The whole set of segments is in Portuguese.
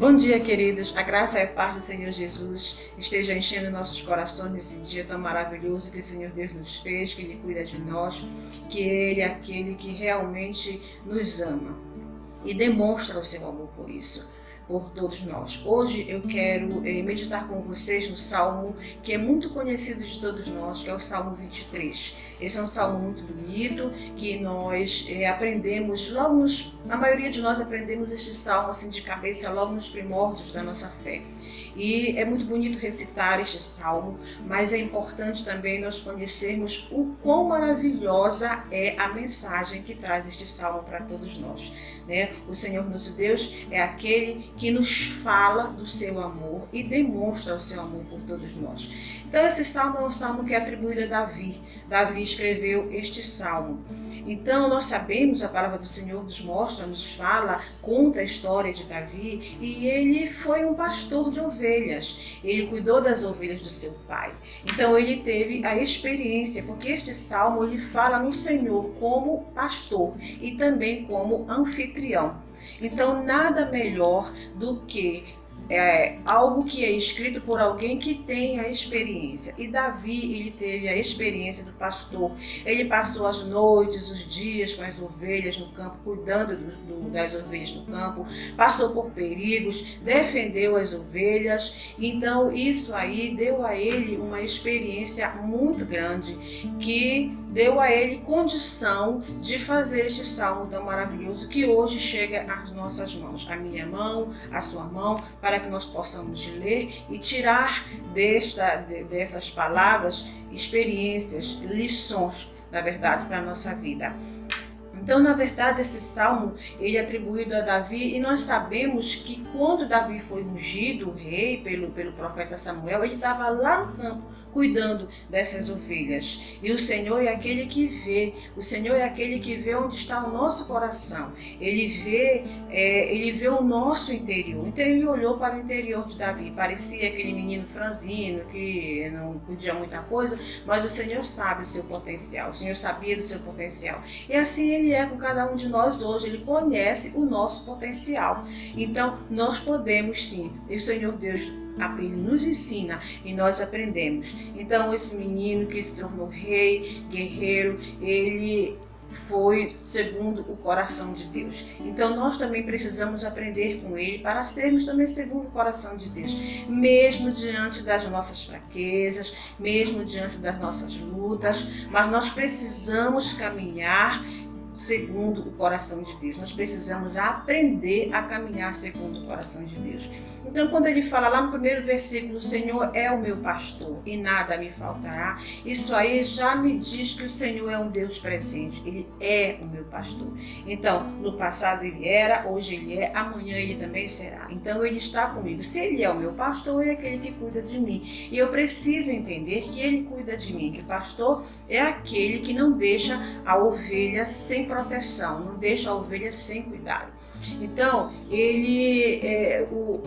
Bom dia, queridos. A graça e a paz do Senhor Jesus esteja enchendo nossos corações nesse dia tão maravilhoso que o Senhor Deus nos fez, que Ele cuida de nós, que Ele é aquele que realmente nos ama e demonstra o seu amor por isso, por todos nós. Hoje eu quero meditar com vocês no Salmo que é muito conhecido de todos nós, que é o Salmo 23. Esse é um salmo muito bonito, que nós aprendemos logo a maioria de nós aprendemos este salmo assim de cabeça logo nos primórdios da nossa fé. E é muito bonito recitar este salmo, mas é importante também nós conhecermos o quão maravilhosa é a mensagem que traz este salmo para todos nós, né? O Senhor nosso Deus é aquele que nos fala do seu amor e demonstra o seu amor por todos nós. Então esse salmo é um salmo que é atribuído a Davi. Davi escreveu este salmo. Então nós sabemos, a palavra do Senhor nos mostra, nos fala, conta a história de Davi, e ele foi um pastor de ovelhas. Ele cuidou das ovelhas do seu pai. Então ele teve a experiência, porque este salmo ele fala no Senhor como pastor e também como anfitrião. Então nada melhor do que algo que é escrito por alguém que tem a experiência. E Davi, ele teve a experiência do pastor. Ele passou as noites, os dias com as ovelhas no campo, cuidando das ovelhas no campo, passou por perigos, defendeu as ovelhas. Então isso aí deu a ele uma experiência muito grande, que deu a ele condição de fazer este salmo tão maravilhoso que hoje chega às nossas mãos, a minha mão, a sua mão, para que nós possamos ler e tirar dessas palavras experiências, lições, na verdade, para a nossa vida. Então, na verdade, esse salmo ele é atribuído a Davi, e nós sabemos que quando Davi foi ungido rei pelo profeta Samuel, ele estava lá no campo cuidando dessas ovelhas. E o Senhor é aquele que vê, o Senhor é aquele que vê onde está o nosso coração. Ele vê o nosso interior. Então ele olhou para o interior de Davi, parecia aquele menino franzino que não podia muita coisa, mas o Senhor sabe o seu potencial, o Senhor sabia do seu potencial. E assim ele é com cada um de nós hoje, ele conhece o nosso potencial. Então nós podemos sim, e o Senhor Deus ele nos ensina e nós aprendemos. Então esse menino que se tornou rei, guerreiro, ele foi segundo o coração de Deus. Então nós também precisamos aprender com ele para sermos também segundo o coração de Deus, mesmo diante das nossas fraquezas, mesmo diante das nossas lutas, mas nós precisamos caminhar segundo o coração de Deus. Nós precisamos aprender a caminhar segundo o coração de Deus. Então, quando ele fala lá no primeiro versículo, o Senhor é o meu pastor e nada me faltará, isso aí já me diz que o Senhor é um Deus presente, ele é o meu pastor. Então, no passado ele era, hoje ele é, amanhã ele também será. Então, ele está comigo. Se ele é o meu pastor, é aquele que cuida de mim. E eu preciso entender que ele cuida de mim, que o pastor é aquele que não deixa a ovelha sem proteção, não deixa a ovelha sem cuidado. Então,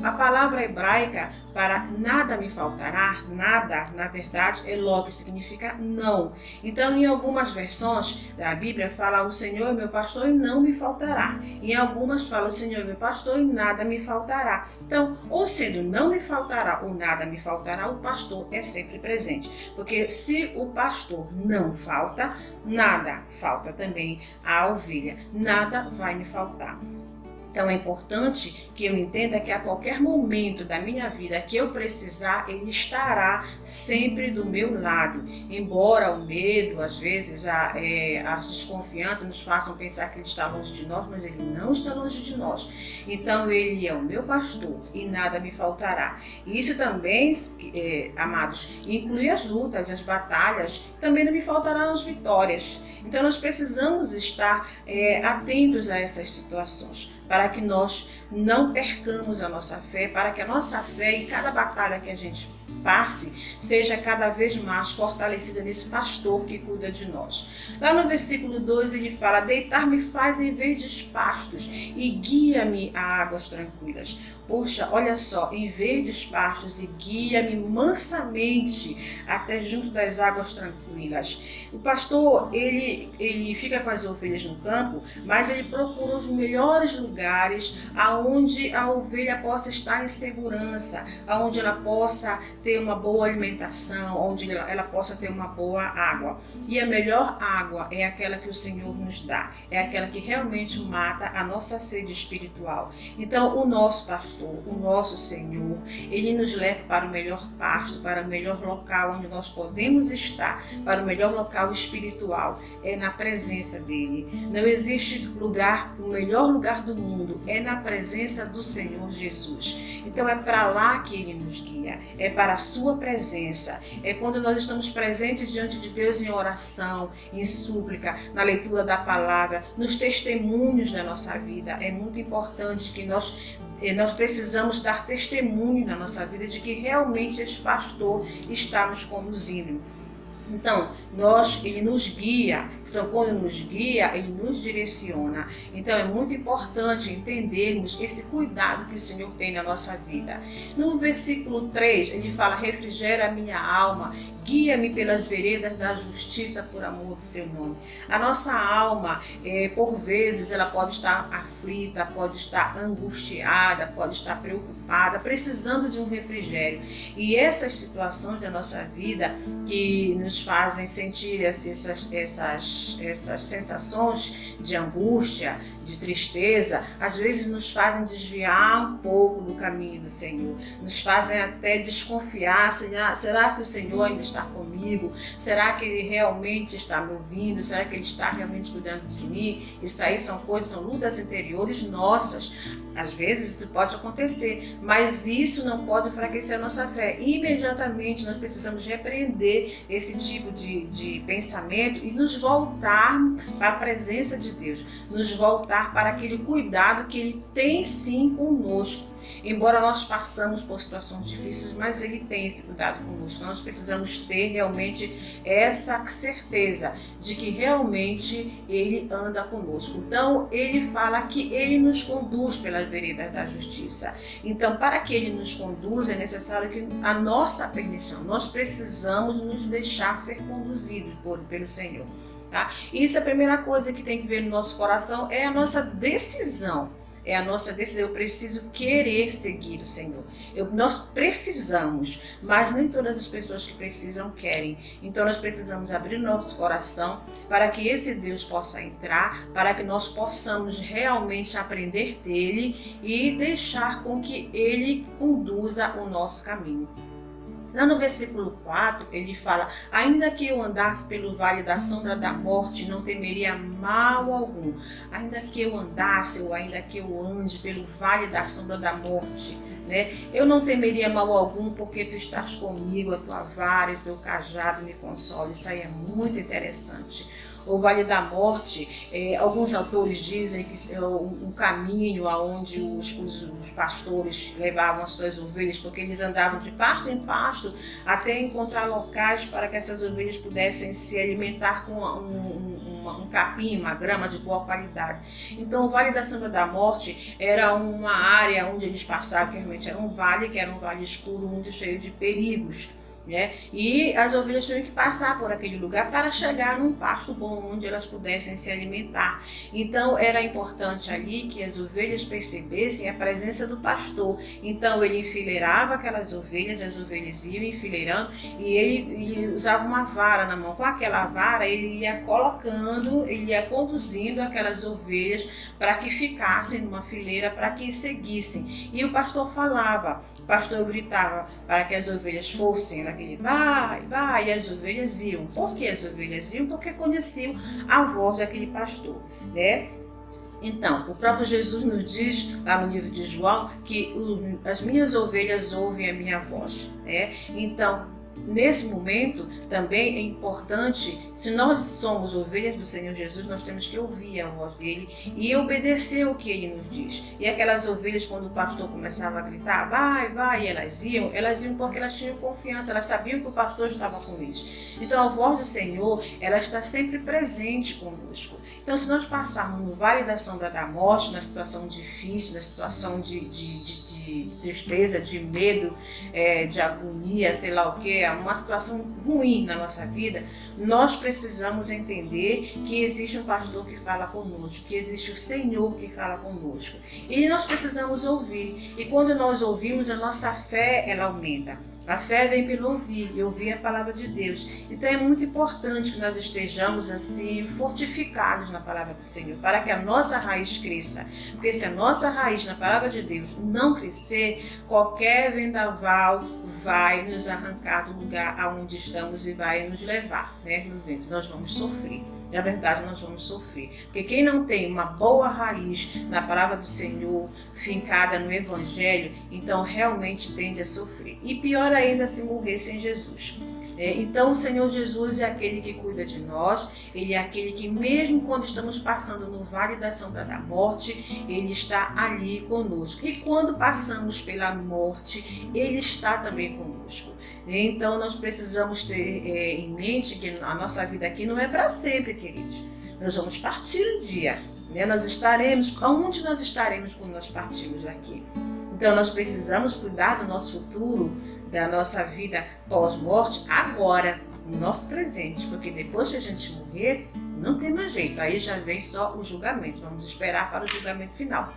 a palavra hebraica para nada me faltará, nada, na verdade, elog, significa não. Então, em algumas versões da Bíblia fala o Senhor é meu pastor e não me faltará. Em algumas fala o Senhor é meu pastor e nada me faltará. Então, ou sendo não me faltará ou nada me faltará, o pastor é sempre presente. Porque se o pastor não falta, nada falta também à ovelha. Nada vai me faltar. Então é importante que eu entenda que a qualquer momento da minha vida que eu precisar, ele estará sempre do meu lado. Embora o medo, às vezes as desconfianças nos façam pensar que ele está longe de nós, mas ele não está longe de nós. Então ele é o meu pastor e nada me faltará. E isso também, amados, inclui as lutas, as batalhas, também não me faltarão as vitórias. Então nós precisamos estar atentos a essas situações, para que nós não percamos a nossa fé, para que a nossa fé em cada batalha que a gente passe seja cada vez mais fortalecida nesse pastor que cuida de nós. Lá no versículo 2 ele fala: deitar-me faz em verdes pastos e guia-me a águas tranquilas. Poxa, olha só, em verdes pastos e guia-me mansamente até junto das águas tranquilas. O pastor, ele fica com as ovelhas no campo, mas ele procura os melhores lugares aonde a ovelha possa estar em segurança, aonde ela possa ter uma boa alimentação, onde ela possa ter uma boa água. E a melhor água é aquela que o Senhor nos dá, é aquela que realmente mata a nossa sede espiritual. Então, o nosso pastor, o nosso Senhor, Ele nos leva para o melhor pasto, para o melhor local onde nós podemos estar, para o melhor local espiritual, é na presença dEle. Não existe lugar, o melhor lugar do mundo é na presença do Senhor Jesus. Então é para lá que Ele nos guia, é para a sua presença, é quando nós estamos presentes diante de Deus em oração, em súplica, na leitura da palavra, nos testemunhos da nossa vida. É muito importante que nós precisamos dar testemunho na nossa vida de que realmente esse pastor está nos conduzindo. Então, Ele nos guia. Então, quando nos guia, Ele nos direciona. Então, é muito importante entendermos esse cuidado que o Senhor tem na nossa vida. No versículo 3, ele fala: refrigera a minha alma, guia-me pelas veredas da justiça por amor do seu nome. A nossa alma, por vezes, ela pode estar aflita, pode estar angustiada, pode estar preocupada, precisando de um refrigério. E essas situações da nossa vida que nos fazem sentir essas sensações de angústia, de tristeza, às vezes nos fazem desviar um pouco do caminho do Senhor, nos fazem até desconfiar: será que o Senhor ainda está comigo? Será que Ele realmente está me ouvindo? Será que Ele está realmente cuidando de mim? Isso aí são lutas interiores nossas. Às vezes isso pode acontecer, mas isso não pode enfraquecer a nossa fé. Imediatamente nós precisamos repreender esse tipo de pensamento e nos voltar para a presença de Deus, nos voltar para aquele cuidado que Ele tem sim conosco. Embora nós passamos por situações difíceis, mas Ele tem esse cuidado conosco. Nós precisamos ter realmente essa certeza de que realmente Ele anda conosco. Então, Ele fala que Ele nos conduz pelas veredas da justiça. Então, para que Ele nos conduza, é necessário que a nossa permissão. Nós precisamos nos deixar ser conduzidos pelo Senhor. Tá? Isso é a primeira coisa que tem que ver no nosso coração, é a nossa decisão. É a nossa decisão. Eu preciso querer seguir o Senhor. Nós precisamos, mas nem todas as pessoas que precisam querem. Então nós precisamos abrir nosso coração para que esse Deus possa entrar, para que nós possamos realmente aprender dele e deixar com que ele conduza o nosso caminho. Lá no versículo 4, ele fala: ainda que eu andasse pelo vale da sombra da morte, não temeria mal algum. Ainda que eu andasse, ou ainda que eu ande pelo vale da sombra da morte, né? Eu não temeria mal algum, porque tu estás comigo, a tua vara e o teu cajado me consolam. Isso aí é muito interessante. O Vale da Morte, alguns autores dizem que é um caminho aonde os pastores levavam as suas ovelhas, porque eles andavam de pasto em pasto até encontrar locais para que essas ovelhas pudessem se alimentar com um capim, uma grama de boa qualidade. Então o Vale da Sombra da Morte era uma área onde eles passavam, que realmente era um vale escuro, muito cheio de perigos. E as ovelhas tinham que passar por aquele lugar para chegar num pasto bom onde elas pudessem se alimentar. Então era importante ali que as ovelhas percebessem a presença do pastor. Então ele enfileirava aquelas ovelhas, as ovelhas iam enfileirando e ele usava uma vara na mão. Com aquela vara ele ia colocando, ele ia conduzindo aquelas ovelhas para que ficassem numa fileira, para que seguissem. E o pastor falava, o pastor gritava para que as ovelhas fossem naquele vai, e as ovelhas iam. Por que as ovelhas iam? Porque conheciam a voz daquele pastor, né? Então, o próprio Jesus nos diz, lá no livro de João, que as minhas ovelhas ouvem a minha voz, né? Então, nesse momento, também é importante, se nós somos ovelhas do Senhor Jesus, nós temos que ouvir a voz dele e obedecer o que ele nos diz. E aquelas ovelhas, quando o pastor começava a gritar, vai, elas iam porque elas tinham confiança, elas sabiam que o pastor estava com eles. Então, a voz do Senhor, ela está sempre presente conosco. Então, se nós passarmos no vale da sombra da morte, na situação difícil, na situação de tristeza, de medo, de agonia, sei lá o que, uma situação ruim na nossa vida, nós precisamos entender que existe um pastor que fala conosco, que existe o Senhor que fala conosco. E nós precisamos ouvir. E quando nós ouvimos, a nossa fé, ela aumenta. A fé vem pelo ouvir, e ouvir a palavra de Deus. Então é muito importante que nós estejamos assim fortificados na palavra do Senhor, para que a nossa raiz cresça. Porque se a nossa raiz na palavra de Deus não crescer, qualquer vendaval vai nos arrancar do lugar aonde estamos e vai nos levar, no vento. Nós vamos sofrer. Na verdade, nós vamos sofrer. Porque quem não tem uma boa raiz na palavra do Senhor, fincada no Evangelho, então realmente tende a sofrer. E pior ainda se morrer sem Jesus. Então o Senhor Jesus é aquele que cuida de nós, Ele é aquele que mesmo quando estamos passando no vale da sombra da morte, Ele está ali conosco. E quando passamos pela morte, Ele está também conosco. Então nós precisamos ter em mente que a nossa vida aqui não é para sempre, queridos. Nós vamos partir um dia. Nós estaremos, aonde nós estaremos quando nós partirmos daqui? Então nós precisamos cuidar do nosso futuro, da nossa vida pós-morte, agora, no nosso presente, porque depois que a gente morrer, não tem mais jeito, aí já vem só o julgamento, vamos esperar para o julgamento final.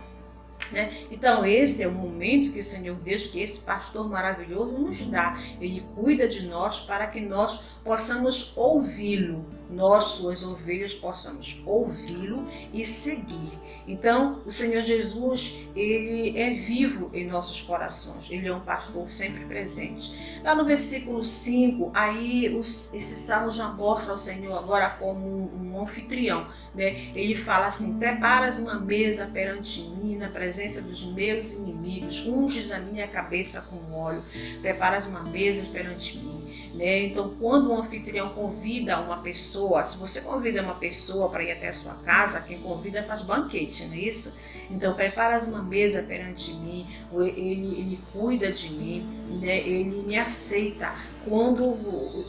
Então esse é o momento que o Senhor Deus, que esse pastor maravilhoso nos dá. Ele cuida de nós para que nós possamos ouvi-lo, nós, suas ovelhas, possamos ouvi-lo e seguir. Então o Senhor Jesus, Ele é vivo em nossos corações, Ele é um pastor sempre presente. Lá no versículo 5, aí esse salmo já mostra o Senhor agora como um anfitrião. Ele fala assim: preparas uma mesa perante mim na presença dos meus inimigos, unges a minha cabeça com óleo, preparas uma mesa perante mim. Então, quando um anfitrião convida uma pessoa, se você convida uma pessoa para ir até a sua casa, quem convida faz banquete, não é isso? Então, preparas uma mesa perante mim, ele cuida de mim, ele me aceita. Quando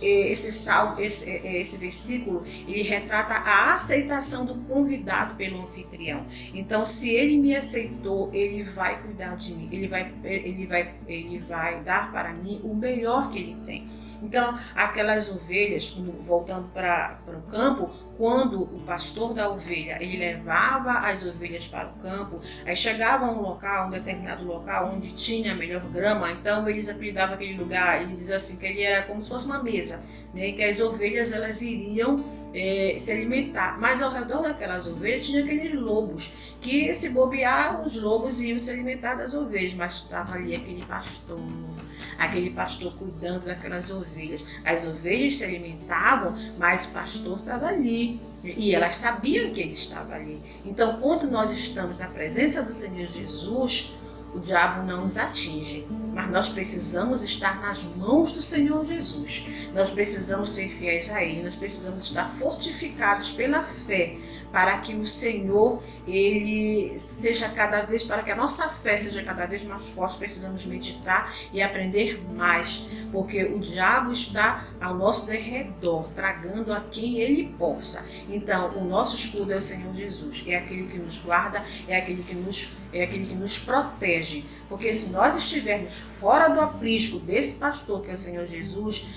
esse versículo, ele retrata a aceitação do convidado pelo anfitrião. Então, se ele me aceitou, ele vai cuidar de mim, ele vai dar para mim o melhor que ele tem. Então, aquelas ovelhas, voltando para o campo, quando o pastor da ovelha, ele levava as ovelhas para o campo, aí chegava a um determinado local onde tinha a melhor grama, então eles apelidavam aquele lugar, ele dizia assim, que ele era como se fosse uma mesa, que as ovelhas elas iriam se alimentar, mas ao redor daquelas ovelhas tinha aqueles lobos, que se bobear, os lobos iam se alimentar das ovelhas, mas estava ali aquele pastor cuidando daquelas ovelhas. As ovelhas se alimentavam, mas o pastor estava ali. E elas sabiam que ele estava ali. Então, quando nós estamos na presença do Senhor Jesus, o diabo não nos atinge. Mas nós precisamos estar nas mãos do Senhor Jesus. Nós precisamos ser fiéis a Ele. Nós precisamos estar fortificados pela fé, para que o Senhor, Ele seja cada vez, para que a nossa fé seja cada vez mais forte. Precisamos meditar e aprender mais, porque o diabo está ao nosso derredor, tragando a quem ele possa. Então, o nosso escudo é o Senhor Jesus, é aquele que nos guarda, é aquele que nos protege, porque se nós estivermos fora do aprisco desse pastor, que é o Senhor Jesus,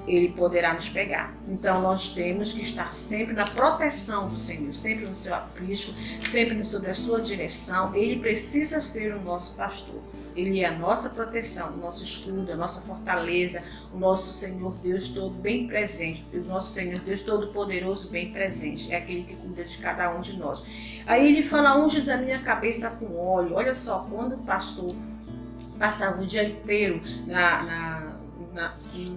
ele poderá nos pegar. Então nós temos que estar sempre na proteção do Senhor, sempre no seu aprisco, sempre sob a sua direção. Ele precisa ser o nosso pastor. Ele é a nossa proteção, o nosso escudo, a nossa fortaleza, o nosso Senhor Deus todo bem presente, o nosso Senhor Deus todo poderoso bem presente. É aquele que cuida de cada um de nós. Aí ele fala: unges a minha cabeça com óleo. Olha só, quando o pastor passava o dia inteiro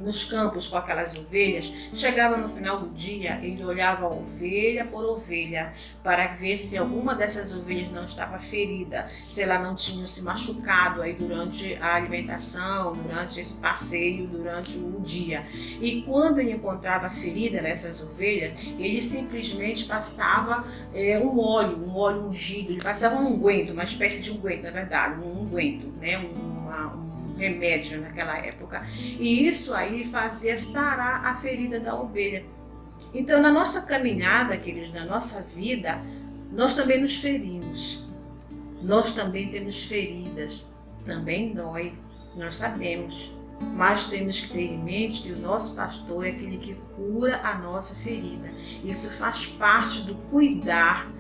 nos campos com aquelas ovelhas, chegava no final do dia, ele olhava ovelha por ovelha para ver se alguma dessas ovelhas não estava ferida, se ela não tinha se machucado aí durante a alimentação, durante esse passeio, durante o dia. E quando ele encontrava ferida nessas ovelhas, ele simplesmente passava um óleo ungido, ele passava um unguento, uma espécie de unguento, na verdade, um unguento, um remédio naquela época, e isso aí fazia sarar a ferida da ovelha. Então, na nossa caminhada, queridos, na nossa vida, nós também nos ferimos. Nós também temos feridas. Também dói, nós sabemos. Mas temos que ter em mente que o nosso pastor é aquele que cura a nossa ferida. Isso faz parte do cuidar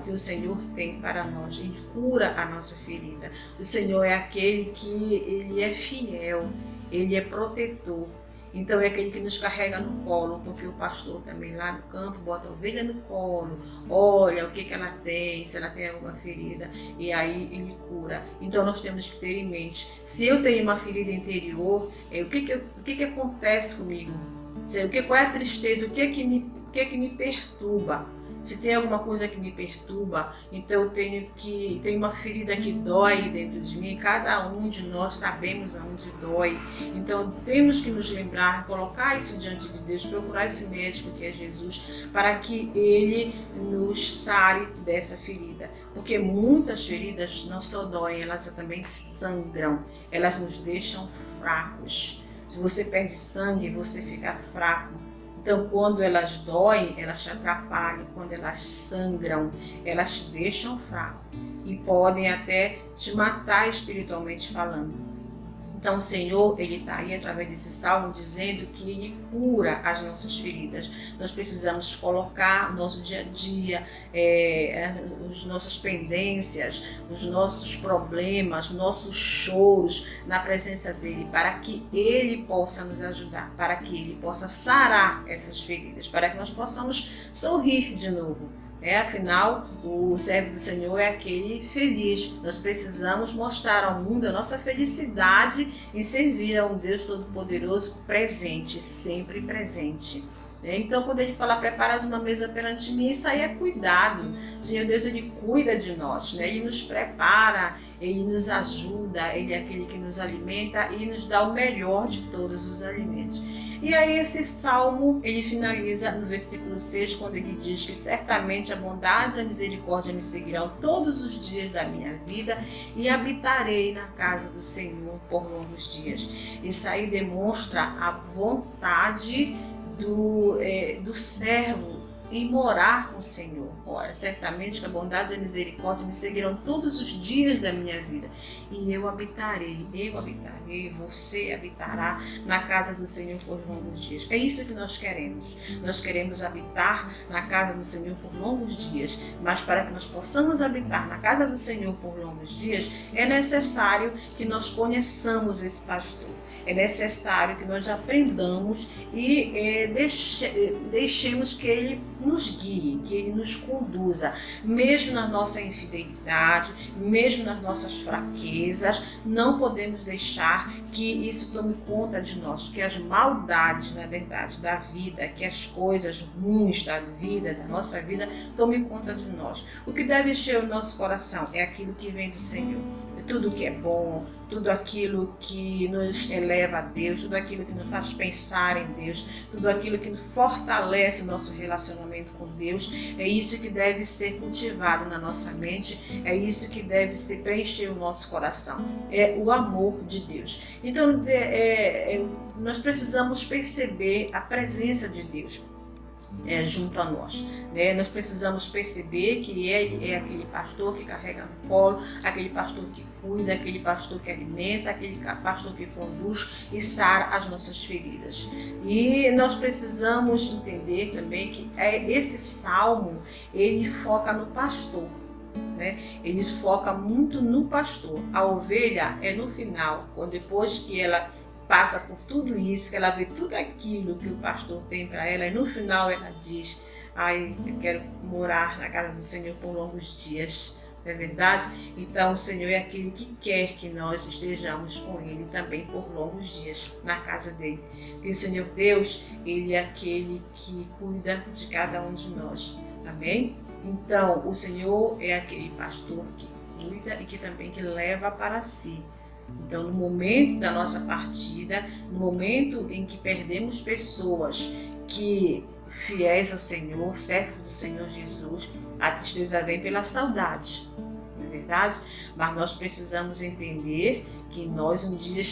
que o Senhor tem para nós. Ele cura a nossa ferida. O Senhor é aquele que ele é fiel, ele é protetor. Então é aquele que nos carrega no colo, porque o pastor também lá no campo bota a ovelha no colo, olha o que ela tem, se ela tem alguma ferida, e aí ele cura. Então nós temos que ter em mente, se eu tenho uma ferida interior, o que acontece comigo? Qual é a tristeza? O que é que me perturba? Se tem alguma coisa que me perturba, então eu tenho uma ferida que dói dentro de mim. Cada um de nós sabemos aonde dói. Então temos que nos lembrar, colocar isso diante de Deus, procurar esse médico que é Jesus, para que ele nos sare dessa ferida. Porque muitas feridas não só doem, elas também sangram, elas nos deixam fracos. Se você perde sangue, você fica fraco. Então, quando elas doem, elas te atrapalham. Quando elas sangram, elas te deixam fraco e podem até te matar espiritualmente falando. Então, o Senhor, ele está aí através desse salmo dizendo que ele cura as nossas feridas. Nós precisamos colocar no nosso dia a dia as nossas pendências, os nossos problemas, nossos choros na presença dele, para que ele possa nos ajudar, para que ele possa sarar essas feridas, para que nós possamos sorrir de novo. Afinal, o servo do Senhor é aquele feliz. Nós precisamos mostrar ao mundo a nossa felicidade em servir a um Deus Todo-Poderoso presente, sempre presente. Então, quando ele fala, preparas uma mesa perante mim, isso aí é cuidado. O Senhor Deus, ele cuida de nós, Ele nos prepara, ele nos ajuda, ele é aquele que nos alimenta e nos dá o melhor de todos os alimentos. E aí esse salmo, ele finaliza no versículo 6, quando ele diz que certamente a bondade e a misericórdia me seguirão todos os dias da minha vida e habitarei na casa do Senhor por longos dias. Isso aí demonstra a vontade do servo em morar com o Senhor. Olha, certamente que a bondade e a misericórdia me seguirão todos os dias da minha vida. E eu habitarei, você habitará na casa do Senhor por longos dias. É isso que nós queremos. Nós queremos habitar na casa do Senhor por longos dias. Mas para que nós possamos habitar na casa do Senhor por longos dias, é necessário que nós conheçamos esse pastor. É necessário que nós aprendamos e deixemos que ele nos guie, que ele nos conduza, mesmo na nossa infidelidade, mesmo nas nossas fraquezas. Não podemos deixar que isso tome conta de nós, que as maldades, na verdade, da vida, que as coisas ruins da vida, da nossa vida, tomem conta de nós. O que deve encher o nosso coração é aquilo que vem do Senhor. Tudo que é bom, tudo aquilo que nos eleva a Deus, tudo aquilo que nos faz pensar em Deus, tudo aquilo que fortalece o nosso relacionamento com Deus, é isso que deve ser cultivado na nossa mente, é isso que deve se preencher o nosso coração, é o amor de Deus. Então, nós precisamos perceber a presença de Deus junto a nós. Nós precisamos perceber que ele é aquele pastor que carrega no colo, aquele pastor que cuida, aquele pastor que alimenta, aquele pastor que conduz e sara as nossas feridas. E nós precisamos entender também que esse salmo, ele foca no pastor. Ele foca muito no pastor. A ovelha é no final, depois que ela passa por tudo isso, que ela vê tudo aquilo que o pastor tem para ela, e no final ela diz: eu quero morar na casa do Senhor por longos dias. Não é verdade? Então o Senhor é aquele que quer que nós estejamos com Ele também por longos dias na casa dele. E o Senhor Deus, Ele é aquele que cuida de cada um de nós. Amém? Então o Senhor é aquele pastor que cuida e que também que leva para si. Então, no momento da nossa partida, no momento em que perdemos pessoas que fiéis ao Senhor, servos do Senhor Jesus, a tristeza vem pela saudade, não é verdade? verdade? Mas nós precisamos entender que nós um dia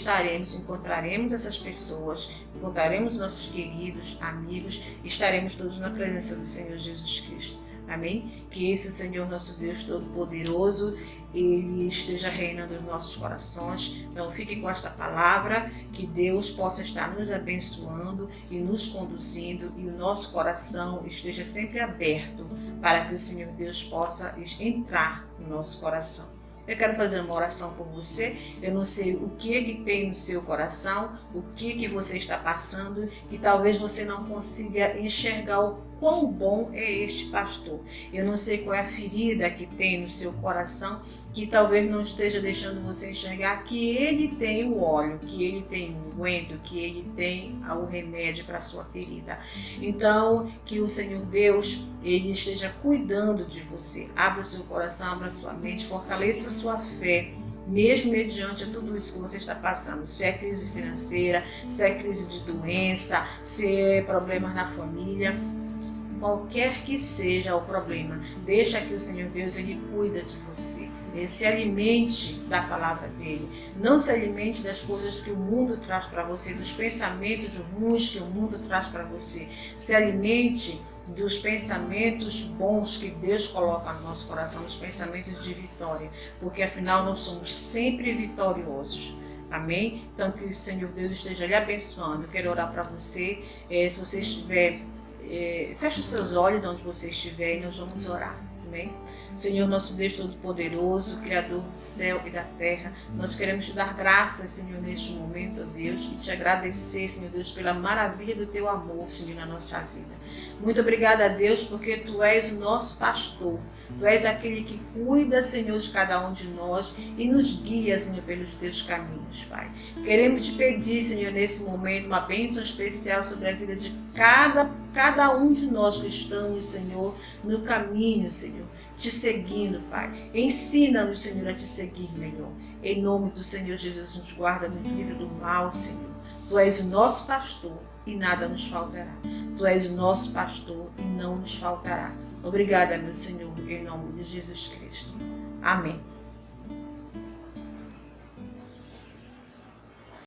encontraremos essas pessoas, encontraremos nossos queridos, amigos, e estaremos todos na presença do Senhor Jesus Cristo. Amém? Que esse Senhor nosso Deus Todo-Poderoso, Ele esteja reinando nos nossos corações. Então fique com esta palavra, que Deus possa estar nos abençoando e nos conduzindo, e o nosso coração esteja sempre aberto para que o Senhor Deus possa entrar no nosso coração. Eu quero fazer uma oração por você. Eu não sei o que tem no seu coração, o que você está passando, e talvez você não consiga enxergar o quão bom é este pastor. Eu não sei qual é a ferida que tem no seu coração, que talvez não esteja deixando você enxergar que ele tem o óleo, que ele tem o unguento, que ele tem o remédio para a sua ferida. Então, que o Senhor Deus, Ele esteja cuidando de você. Abra o seu coração, abra a sua mente, fortaleça a sua fé, mesmo mediante tudo isso que você está passando, se é crise financeira, se é crise de doença, se é problemas na família, qualquer que seja o problema, deixa que o Senhor Deus, Ele cuida de você. Se alimente da palavra dele, não se alimente das coisas que o mundo traz para você, dos pensamentos ruins que o mundo traz para você. Se alimente dos pensamentos bons que Deus coloca no nosso coração, dos pensamentos de vitória, porque afinal nós somos sempre vitoriosos. Amém? Então que o Senhor Deus esteja lhe abençoando. Eu quero orar para você. Se você estiver, feche os seus olhos onde você estiver e nós vamos orar. Amém? Senhor, nosso Deus Todo-Poderoso, Criador do céu e da terra, nós queremos te dar graças, Senhor, neste momento, ó Deus, e te agradecer, Senhor Deus, pela maravilha do teu amor, Senhor, na nossa vida. Muito obrigada, Deus, porque tu és o nosso pastor. Tu és aquele que cuida, Senhor, de cada um de nós e nos guia, Senhor, pelos teus caminhos, Pai. Queremos te pedir, Senhor, nesse momento, uma bênção especial sobre a vida de cada um de nós que estamos, Senhor, no caminho, Senhor, te seguindo, Pai. Ensina-nos, Senhor, a te seguir melhor. Em nome do Senhor Jesus, nos guarda no livro do mal, Senhor. Tu és o nosso pastor e nada nos faltará. Tu és o nosso pastor e não nos faltará. Obrigada, meu Senhor, em nome de Jesus Cristo. Amém.